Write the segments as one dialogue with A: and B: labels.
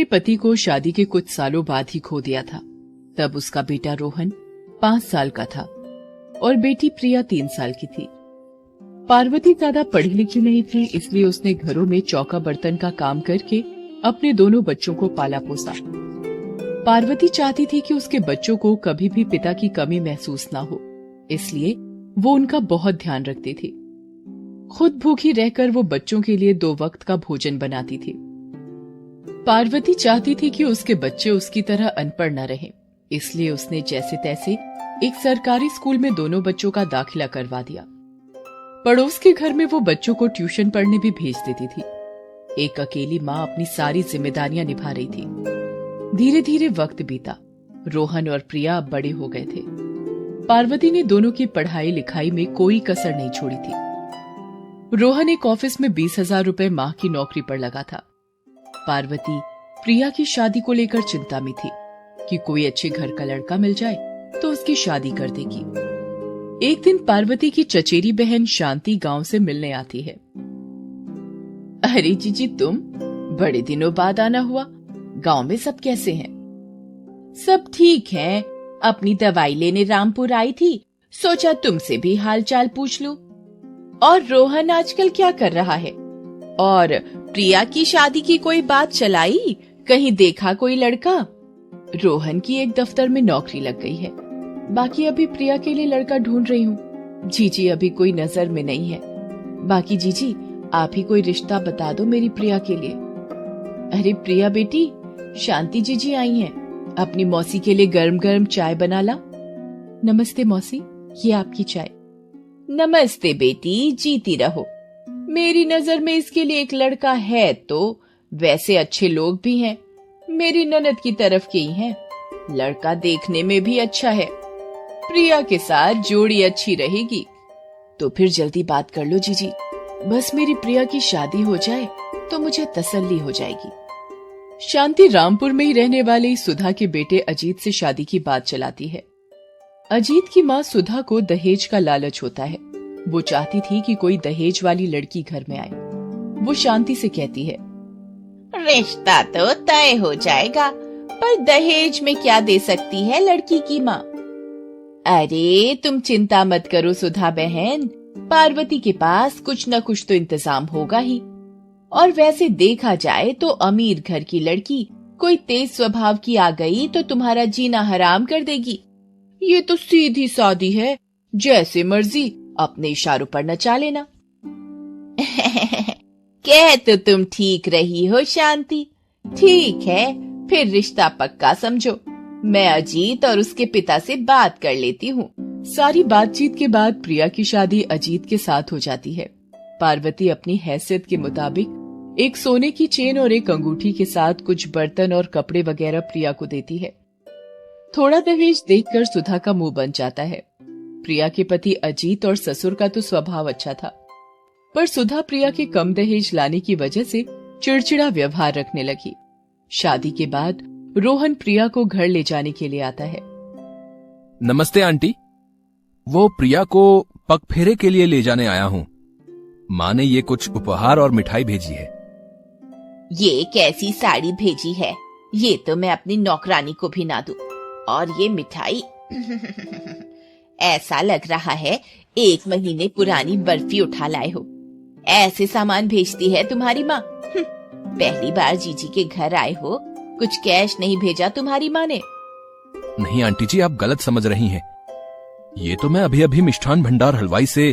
A: अपने पति को शादी के कुछ सालों बाद ही खो दिया था। तब उसका बेटा रोहन 5 साल का था और बेटी प्रिया 3 साल की थी। पार्वती ज्यादा पढ़ी लिखी नहीं थी, इसलिए उसने घरों में चौका बर्तन का काम करके अपने दोनों बच्चों को पाला पोसा। पार्वती चाहती थी कि उसके बच्चों को कभी भी पिता की कमी महसूस ना हो, इसलिए वो उनका बहुत ध्यान रखती थी। खुद भूखी रहकर वो बच्चों के लिए 2 वक्त का भोजन बनाती थी। पार्वती चाहती थी कि उसके बच्चे उसकी तरह अनपढ़ न रहें, इसलिए उसने जैसे तैसे एक सरकारी स्कूल में दोनों बच्चों का दाखिला करवा दिया। पड़ोस के घर में वो बच्चों को ट्यूशन पढ़ने भी भेज देती थी। एक अकेली माँ अपनी सारी जिम्मेदारियां निभा रही थी। धीरे धीरे वक्त बीता। रोहन और प्रिया अब बड़े हो गए थे। पार्वती ने दोनों की पढ़ाई लिखाई में कोई कसर नहीं छोड़ी थी। रोहन एक ऑफिस में 20,000 रुपए माह की नौकरी पर लगा था। पार्वती प्रिया की शादी को लेकर चिंता में थी कि कोई अच्छे घर का लड़का मिल जाए तो उसकी शादी कर देगी। एक दिन पार्वती की चचेरी बहन शांति गांव से मिलने आती है। अरे जीजी, तुम बड़े दिनों बाद आना हुआ। गांव में सब कैसे हैं?
B: सब ठीक हैं। अपनी दवाई लेने रामपुर आई थी, सोचा तुमसे भी हालचाल पूछ लूं। और रोहन आजकल क्या कर रहा है? और प्रिया की शादी की कोई बात चलाई? कहीं देखा कोई लड़का?
A: रोहन की एक दफ्तर में नौकरी लग गई है, बाकी अभी प्रिया के लिए लड़का ढूंढ रही हूँ। जीजी अभी कोई नजर में नहीं है। बाकी जीजी आप ही कोई रिश्ता बता दो मेरी प्रिया के लिए। अरे प्रिया बेटी, शांति जीजी आई हैं, अपनी मौसी के लिए गरम गरम चाय बना ला। नमस्ते मौसी, ये आपकी चाय।
B: नमस्ते बेटी, जीती रहो। मेरी नजर में इसके लिए एक लड़का है तो वैसे अच्छे लोग भी हैं। मेरी ननद की तरफ के ही हैं। लड़का देखने में भी अच्छा है। प्रिया के साथ जोड़ी अच्छी रहेगी।
A: तो फिर जल्दी बात कर लो जीजी, बस मेरी प्रिया की शादी हो जाए तो मुझे तसल्ली हो जाएगी। शांति रामपुर में ही रहने वाली सुधा के बेटे अजीत से शादी की बात चलाती है। अजीत की माँ सुधा को दहेज का लालच होता है। वो चाहती थी कि कोई दहेज वाली लड़की घर में आए। वो शांति से कहती है,
B: रिश्ता तो तय हो जाएगा, पर दहेज में क्या दे सकती है लड़की की माँ? अरे तुम चिंता मत करो सुधा बहन, पार्वती के पास कुछ न कुछ तो इंतजाम होगा ही। और वैसे देखा जाए तो अमीर घर की लड़की कोई तेज स्वभाव की आ गई तो तुम्हारा जीना हराम कर देगी। ये तो सीधी सादी है, जैसे मर्जी अपने इशारों पर नचा लेना। कह तो तुम ठीक रही हो शांति। ठीक है, फिर रिश्ता पक्का समझो। मैं अजीत और उसके पिता से बात कर लेती हूँ।
A: सारी बातचीत के बाद प्रिया की शादी अजीत के साथ हो जाती है। पार्वती अपनी हैसियत के मुताबिक एक सोने की चेन और एक अंगूठी के साथ कुछ बर्तन और कपड़े वगैरह प्रिया को देती है। थोड़ा दहेज देखकर सुधा का मुंह बन जाता है। प्रिया के पति अजीत और ससुर का तो स्वभाव अच्छा था, पर सुधा प्रिया के कम दहेज लाने की वजह से चिड़चिड़ा व्यवहार रखने लगी। शादी के बाद रोहन प्रिया को घर ले जाने के लिए आता है।
C: नमस्ते आंटी, वो प्रिया को पगफेरे के लिए ले जाने आया हूँ। माँ ने ये कुछ उपहार और मिठाई भेजी है।
B: ये कैसी साड़ी भेजी है? ये तो मैं अपनी नौकरानी को भी ना दूं। और ये मिठाई ऐसा लग रहा है 1 महीने पुरानी बर्फी उठा लाए हो। ऐसे सामान भेजती है तुम्हारी माँ? पहली बार जीजी के घर आए हो, कुछ कैश नहीं भेजा तुम्हारी माँ ने?
C: नहीं आंटी जी, आप गलत समझ रही हैं। ये तो मैं अभी अभी मिष्ठान भंडार हलवाई से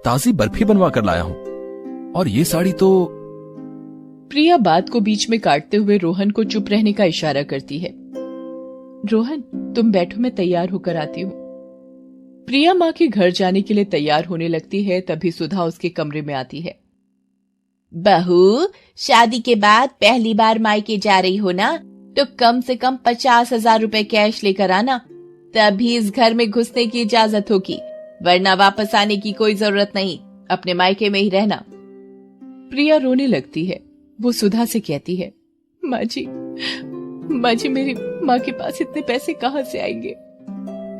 C: ताजी बर्फी बनवा कर लाया हूँ। और ये साड़ी तो...
A: प्रिया बात को बीच में काटते हुए रोहन को चुप रहने का इशारा करती है। रोहन तुम बैठो, मैं तैयार होकर आती हूँ। प्रिया माँ के घर जाने के लिए तैयार होने लगती है, तभी सुधा उसके कमरे में आती है।
B: बहू, शादी के बाद पहली बार मायके जा रही हो ना, तो कम से कम 50,000 रुपए कैश लेकर आना, तभी इस घर में घुसने की इजाजत होगी, वरना वापस आने की कोई जरूरत नहीं। अपने मायके में ही रहना।
A: प्रिया रोने लगती है। वो सुधा से कहती है, माँ जी मेरी माँ के पास इतने पैसे कहाँ से आएंगे?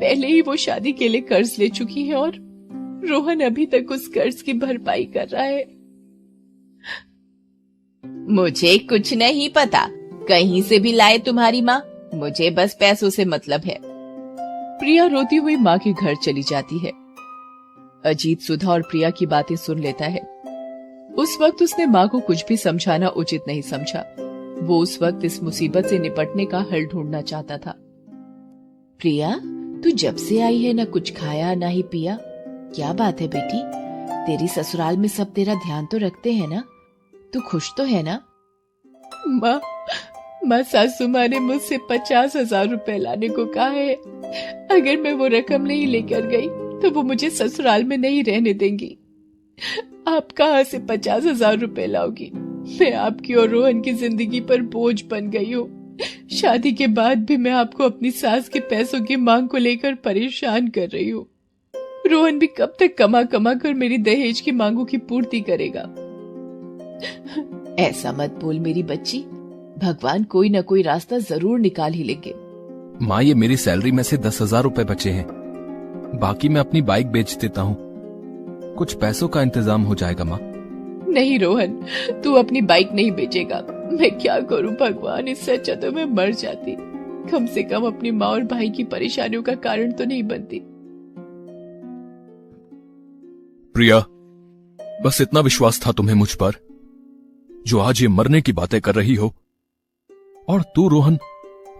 A: पहले ही वो शादी के लिए कर्ज ले चुकी है और रोहन अभी तक उस कर्ज की भरपाई कर रहा है।
B: मुझे कुछ नहीं पता, कहीं से भी लाए तुम्हारी माँ, मुझे बस पैसों से मतलब है।
A: प्रिया रोती हुई माँ के घर चली जाती है। अजीत सुधा और प्रिया की बातें सुन लेता है। उस वक्त उसने माँ को कुछ भी समझाना उचित नहीं समझा। वो उस वक्त इस मुसीबत से निपटने का हल ढूंढना चाहता था।
B: प्रिया, तू जब से आई है ना कुछ खाया ना ही पिया, क्या बात है बेटी? तेरी ससुराल में सब तेरा ध्यान तो रखते हैं ना? तू खुश तो है ना?
A: माँ सासू माँ ने मुझसे 50,000 रुपए लाने को कहा है। अगर मैं वो रकम नहीं लेकर गई तो वो मुझे ससुराल में नहीं रहने देंगी। आप कहाँ से 50,000 रुपए लाओगी? मैं आपकी और रोहन की जिंदगी पर बोझ बन गई हूँ। शादी के बाद भी मैं आपको अपनी सास के पैसों की मांग को लेकर परेशान कर रही हूँ। रोहन भी कब तक कमा कमा कर मेरी दहेज की मांगों की पूर्ति करेगा?
B: ऐसा मत बोल मेरी बच्ची, भगवान कोई न कोई रास्ता जरूर निकाल ही लेंगे।
C: माँ, ये मेरी सैलरी में से 10,000 रुपए बचे हैं, बाकी मैं अपनी बाइक बेच देता हूँ, कुछ पैसों का इंतजाम हो जाएगा माँ।
A: नहीं रोहन, तू अपनी बाइक नहीं बेचेगा। मैं क्या करूं भगवान, इससे अच्छा तो मैं मर जाती। कम से कम अपनी माँ और भाई की परेशानियों का कारण तो नहीं बनती।
C: प्रिया, बस इतना विश्वास था तुम्हें मुझ पर, जो आज ये मरने की बातें कर रही हो, और तू रोहन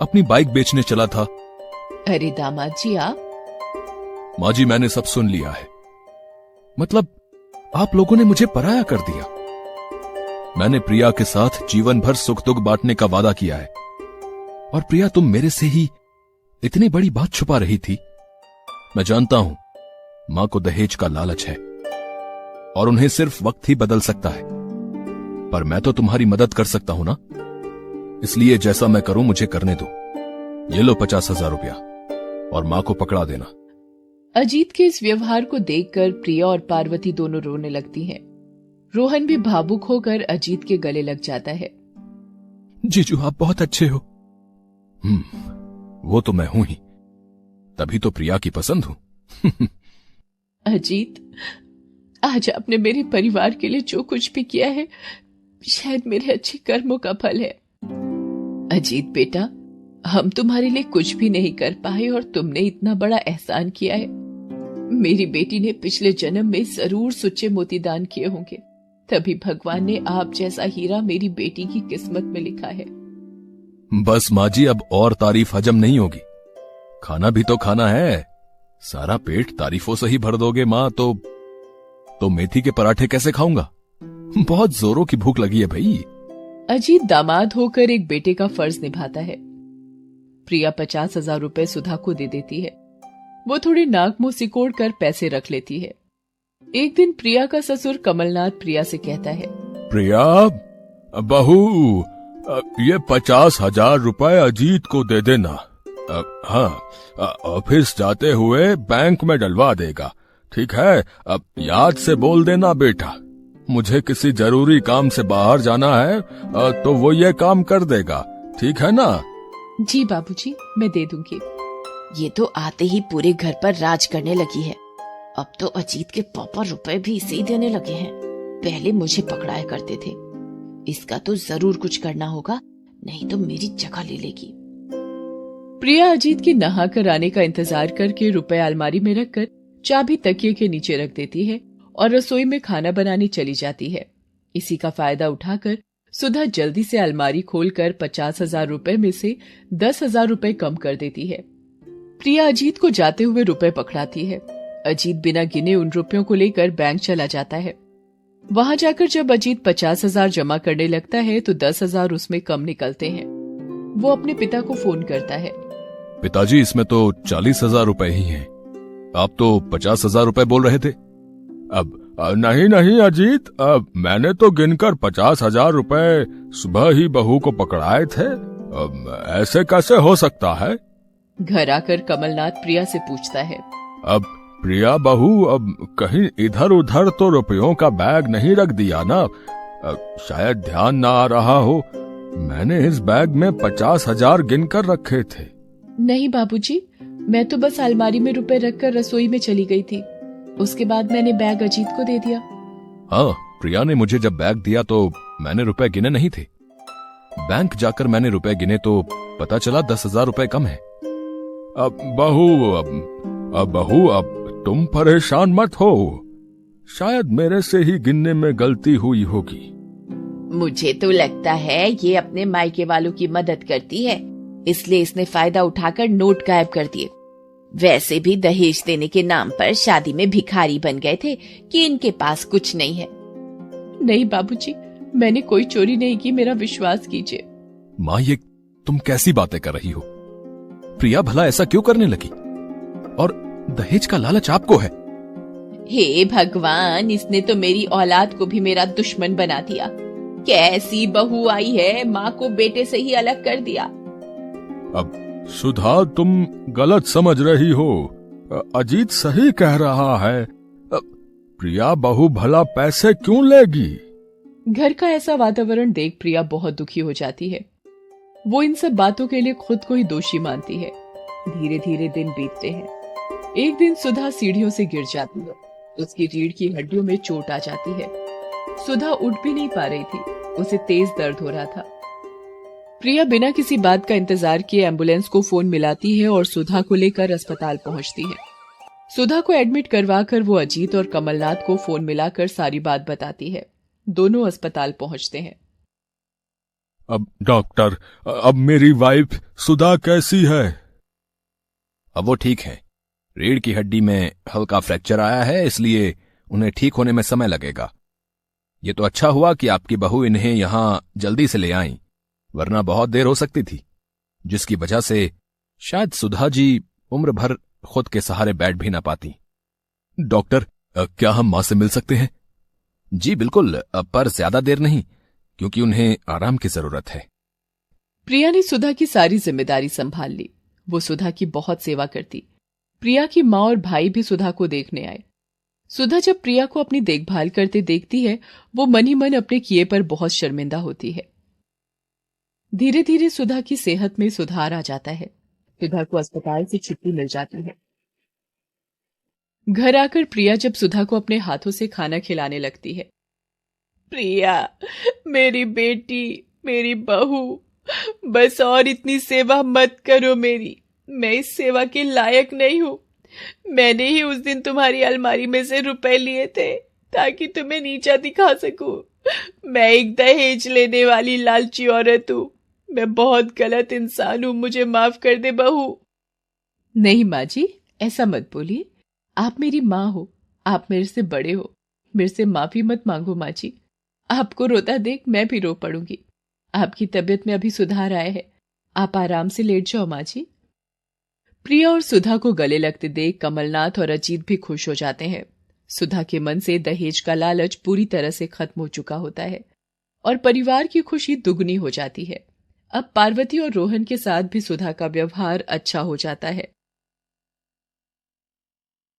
C: अपनी बाइक बेचने चला था।
B: अरे दामाद जी आप।
C: माँ जी, मैंने सब सुन लिया है। मतलब आप लोगों ने मुझे पराया कर दिया। मैंने प्रिया के साथ जीवन भर सुख दुख बांटने का वादा किया है, और प्रिया तुम मेरे से ही इतनी बड़ी बात छुपा रही थी। मैं जानता हूं मां को दहेज का लालच है और उन्हें सिर्फ वक्त ही बदल सकता है, पर मैं तो तुम्हारी मदद कर सकता हूं ना, इसलिए जैसा मैं करूं मुझे करने दो। ये लो 50,000 रुपया और मां को पकड़ा देना।
A: अजीत के इस व्यवहार को देखकर प्रिया और पार्वती दोनों रोने लगती हैं। रोहन भी भावुक होकर अजीत के गले लग जाता है।
C: जीजू, आप बहुत अच्छे हो। वो तो मैं हूं ही, तभी तो प्रिया की पसंद हूं।
A: अजीत, आज आपने मेरे परिवार के लिए जो कुछ भी किया है, शायद मेरे अच्छे कर्मों का फल है। अजीत बेटा, हम तुम्हारे लिए कुछ भी नहीं कर पाए और तुमने इतना बड़ा एहसान किया है। मेरी बेटी ने पिछले जन्म में जरूर सुच्चे मोती दान किए होंगे, तभी भगवान ने आप जैसा हीरा मेरी बेटी की किस्मत में लिखा है।
C: बस माँ जी, अब और तारीफ हजम नहीं होगी। खाना भी तो खाना है। सारा पेट तारीफों से ही भर दोगे माँ तो मेथी के पराठे कैसे खाऊंगा? बहुत जोरों की भूख लगी है भाई।
A: अजीत दामाद होकर एक बेटे का फर्ज निभाता है। प्रिया 50,000 रुपए सुधा को दे देती है। वो थोड़ी नाक मुंह सिकोड़ कर पैसे रख लेती है। एक दिन प्रिया का ससुर कमलनाथ प्रिया से कहता है,
C: प्रिया बहू, ये 50,000 रुपए अजीत को दे देना। हाँ, ऑफिस जाते हुए बैंक में डलवा देगा, ठीक है? अब याद से बोल देना बेटा, मुझे किसी जरूरी काम से बाहर जाना है तो वो ये काम कर देगा, ठीक है ना?
A: जी बाबूजी, मैं दे दूंगी।
B: ये तो आते ही पूरे घर पर राज करने लगी है। अब तो अजीत के पापा रुपए भी इसे ही देने लगे हैं। पहले मुझे पकड़ाया करते थे। इसका तो जरूर कुछ करना होगा, नहीं तो मेरी जगह ले लेगी।
A: प्रिया अजीत के नहा कर आने का इंतजार करके रुपए अलमारी में रखकर चाबी तकिए के नीचे रख देती है और रसोई में खाना बनाने चली जाती है। इसी का फायदा उठाकर सुधा जल्दी से अलमारी खोलकर 50,000 रुपए में से 10,000 रुपए कम कर देती है। प्रिया अजीत को जाते हुए रुपए पकड़ाती है। अजीत बिना गिने उन रुपयों को लेकर बैंक चला जाता है। वहां जाकर जब अजीत 50,000 जमा करने लगता है तो 10,000 उसमें कम निकलते हैं। वो अपने पिता को फोन करता है।
C: पिताजी, इसमें तो 40,000 रुपए ही हैं। आप तो 50,000 रुपए बोल रहे थे। अब नहीं अजीत, अब मैंने तो गिनकर 50,000 रुपए सुबह ही बहू को पकड़ाए थे। अब ऐसे कैसे हो सकता है?
A: घर आकर कमलनाथ प्रिया से पूछता है।
C: अब प्रिया बहू, अब कहीं इधर उधर तो रुपयों का बैग नहीं रख दिया ना? शायद ध्यान ना आ रहा हो। मैंने इस बैग में 50,000 गिनकर रखे थे।
A: नहीं बाबूजी, मैं तो बस अलमारी में रुपए रखकर रसोई में चली गई थी। उसके बाद मैंने बैग अजीत को दे दिया।
C: हाँ, प्रिया ने मुझे जब बैग दिया तो मैंने रुपए गिने नहीं थे। बैंक जाकर मैंने रुपए गिने तो पता चला 10,000 रुपए कम है। अब बहू अब तुम परेशान मत हो, शायद मेरे से ही गिनने में गलती हुई होगी।
B: मुझे तो लगता है ये अपने मायके वालों की मदद करती है, इसलिए इसने फायदा उठाकर नोट गायब कर दिए। वैसे भी दहेज देने के नाम पर शादी में भिखारी बन गए थे कि इनके पास कुछ नहीं है।
A: नहीं बाबूजी, मैंने कोई चोरी नहीं की, मेरा विश्वास कीजिए।
C: माँ, ये तुम कैसी बातें कर रही हो? प्रिया भला ऐसा क्यों करने लगी? और दहेज का लालच आपको है?
B: हे भगवान, इसने तो मेरी औलाद को भी मेरा दुश्मन बना दिया। कैसी बहू आई है, माँ को बेटे से ही अलग कर दिया।
C: अब सुधा, तुम गलत समझ रही हो। अजीत सही कह रहा है। प्रिया बहू भला पैसे क्यों लेगी?
A: घर का ऐसा वातावरण देख प्रिया बहुत दुखी हो जाती है। वो इन सब बातों के लिए खुद को ही दोषी मानती है। धीरे धीरे दिन बीतते हैं। एक दिन सुधा सीढ़ियों से गिर जाती है। उसकी रीढ़ की हड्डियों में चोट आ जाती है। सुधा उठ भी नहीं पा रही थी, उसे तेज दर्द हो रहा था। प्रिया बिना किसी बात का इंतजार किए एम्बुलेंस को फोन मिलाती है और सुधा को लेकर अस्पताल पहुंचती है। सुधा को एडमिट करवाकर वो अजीत और कमलनाथ को फोन मिलाकर सारी बात बताती है। दोनों अस्पताल पहुंचते हैं।
C: अब डॉक्टर, अब मेरी वाइफ सुधा कैसी है? अब वो ठीक है। रीढ़ की हड्डी में हल्का फ्रैक्चर आया है, इसलिए उन्हें ठीक होने में समय लगेगा। ये तो अच्छा हुआ कि आपकी बहू इन्हें यहां जल्दी से ले आई, वरना बहुत देर हो सकती थी, जिसकी वजह से शायद सुधा जी उम्र भर खुद के सहारे बैठ भी ना पाती। डॉक्टर, क्या हम मां से मिल सकते हैं? जी बिल्कुल, पर ज्यादा देर नहीं, क्योंकि उन्हें आराम की जरूरत है।
A: प्रिया ने सुधा की सारी जिम्मेदारी संभाल ली। वो सुधा की बहुत सेवा करती। प्रिया की माँ और भाई भी सुधा को देखने आए। सुधा जब प्रिया को अपनी देखभाल करते देखती है, वो मन ही मन अपने किए पर बहुत शर्मिंदा होती है। धीरे धीरे सुधा की सेहत में सुधार आ जाता है। सुधा को अस्पताल से छुट्टी मिल जाती है। घर आकर प्रिया जब सुधा को अपने हाथों से खाना खिलाने लगती है।
B: प्रिया, मेरी बेटी, मेरी बहू, बस और इतनी सेवा मत करो मेरी। मैं इस सेवा के लायक नहीं हूं। मैंने ही उस दिन तुम्हारी अलमारी में से रुपए लिए थे ताकि तुम्हें नीचा दिखा सकूं। मैं एक दहेज लेने वाली लालची औरत हूं। मैं बहुत गलत इंसान हूं, मुझे माफ कर दे बहू।
A: नहीं माँ जी, ऐसा मत बोलिए। आप मेरी माँ हो, आप मेरे से बड़े हो। मेरे से माफी मत मांगो माँ जी। आपको रोता देख मैं भी रो पड़ूंगी। आपकी तबीयत में अभी सुधार आया है, आप आराम से लेट जाओ माँ जी। प्रिया और सुधा को गले लगते देख कमलनाथ और अजीत भी खुश हो जाते हैं। सुधा के मन से दहेज का लालच पूरी तरह से खत्म हो चुका होता है और परिवार की खुशी दुगनी हो जाती है। अब पार्वती और रोहन के साथ भी सुधा का व्यवहार अच्छा हो जाता है।